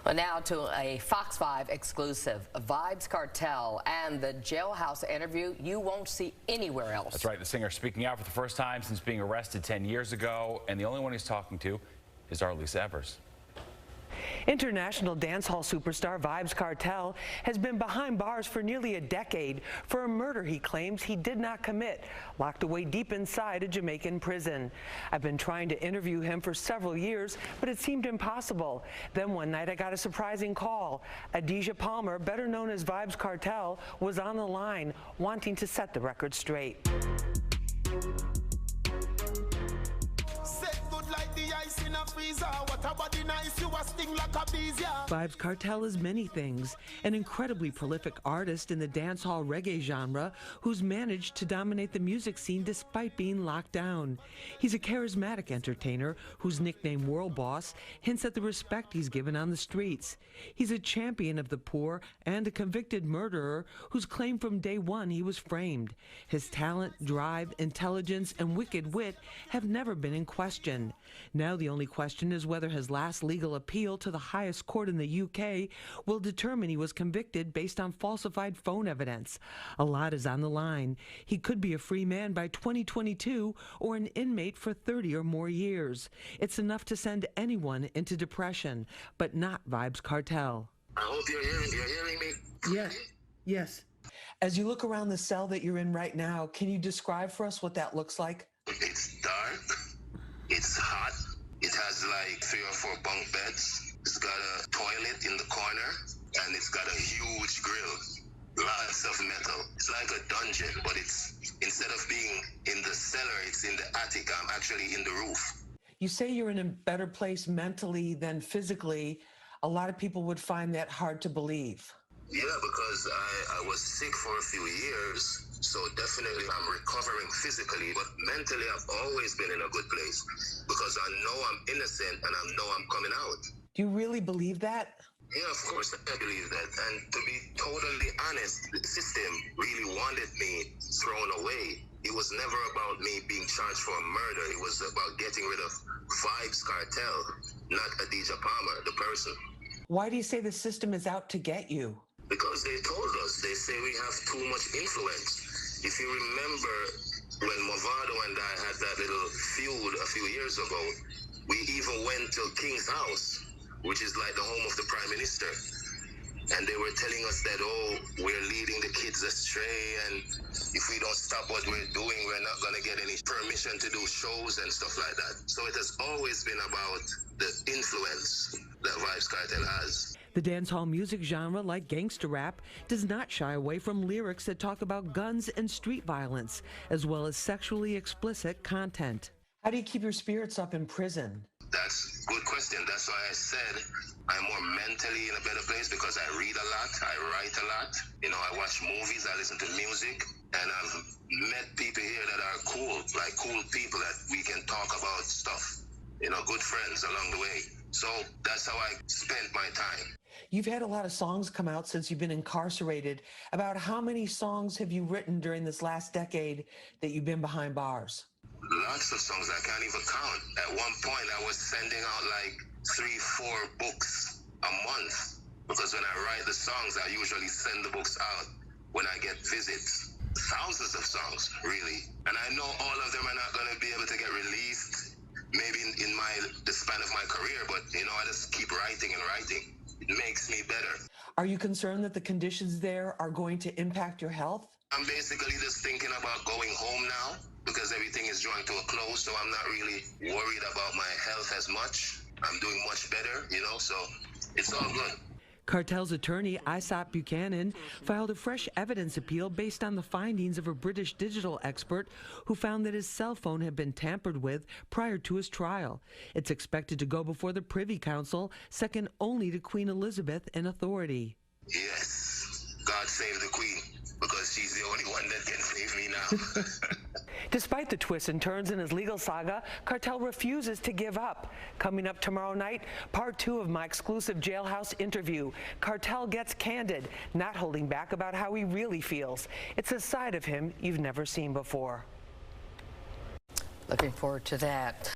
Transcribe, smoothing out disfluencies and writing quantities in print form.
Well, now to a Fox 5 exclusive. Vybz Kartel and the jailhouse interview you won't see anywhere else. That's right. The singer speaking out for the first time since being arrested 10 years ago. And the only one he's talking to is our Lisa Evers. International dancehall superstar Vybz Kartel has been behind bars for nearly a decade for a murder he claims he did not commit, locked away deep inside a Jamaican prison. I've been trying to interview him for several years, but it seemed impossible. Then one night I got a surprising call. Adidja Palmer, better known as Vybz Kartel, was on the line, wanting to set the record straight. Vybz Kartel is many things, an incredibly prolific artist in the dancehall reggae genre who's managed to dominate the music scene despite being locked down. He's a charismatic entertainer whose nickname World Boss hints at the respect he's given on the streets. He's a champion of the poor and a convicted murderer whose claim from day one he was framed. His talent, drive, intelligence, and wicked wit have never been in question. Now the only question is whether his last legal appeal to the highest court in the UK will determine he was convicted based on falsified phone evidence. A lot is on the line. He could be a free man by 2022 or an inmate for 30 or more years. It's enough to send anyone into depression, but not Vybz Kartel. I hope you're hearing me. Yes, yes. As you look around the cell that you're in right now, can you describe for us what that looks like? It's dark. It's hot. It has like 3 or 4 bunk beds. It's got a toilet in the corner, and it's got a huge grill. Lots of metal. It's like a dungeon, but it's, instead of being in the cellar, it's in the attic. I'm actually in the roof. You say you're in a better place mentally than physically. A lot of people would find that hard to believe. Yeah, because I was sick for a few years. So definitely I'm recovering physically, but mentally I've always been in a good place because I know I'm innocent and I know I'm coming out. Do you really believe that? Yeah, of course I believe that. And to be totally honest, the system really wanted me thrown away. It was never about me being charged for a murder. It was about getting rid of Vybz Kartel, not Adidja Palmer, the person. Why do you say the system is out to get you? Because they told us, they say we have too much influence. If you remember when Movado and I had that little feud a few years ago, we even went to King's house, which is like the home of the Prime Minister. And they were telling us that, oh, we're leading the kids astray, and if we don't stop what we're doing, we're not going to get any permission to do shows and stuff like that. So it has always been about the influence that Vybz Kartel has. The dancehall music genre, like gangster rap, does not shy away from lyrics that talk about guns and street violence, as well as sexually explicit content. How do you keep your spirits up in prison? That's a good question. That's why I said I'm more mentally in a better place, because I read a lot, I write a lot. You know, I watch movies, I listen to music, and I've met people here that are cool, like cool people that we can talk about stuff. You know, good friends along the way. So that's how I spent my time. You've had a lot of songs come out since you've been incarcerated. About how many songs have you written during this last decade that you've been behind bars? Lots of songs. I can't even count. At one point, I was sending out like 3-4 books a month, because when I write the songs, I usually send the books out when I get visits. Thousands of songs, really. And I know all of them are not going to be able to get released maybe in the span of my career, but you know, I just keep writing and writing. It makes me better. Are you concerned that the conditions there are going to impact your health? I'm basically just thinking about going home now, because everything is drawing to a close, so I'm not really worried about my health as much. I'm doing much better, you know, so it's all good. Kartel's attorney, Isop Buchanan, filed a fresh evidence appeal based on the findings of a British digital expert who found that his cell phone had been tampered with prior to his trial. It's expected to go before the Privy Council, second only to Queen Elizabeth in authority. Yes, God save the Queen, because she's the only one that can save me now. Despite the twists and turns in his legal saga, Kartel refuses to give up. Coming up tomorrow night, part 2 of my exclusive jailhouse interview. Kartel gets candid, not holding back about how he really feels. It's a side of him you've never seen before. Looking forward to that.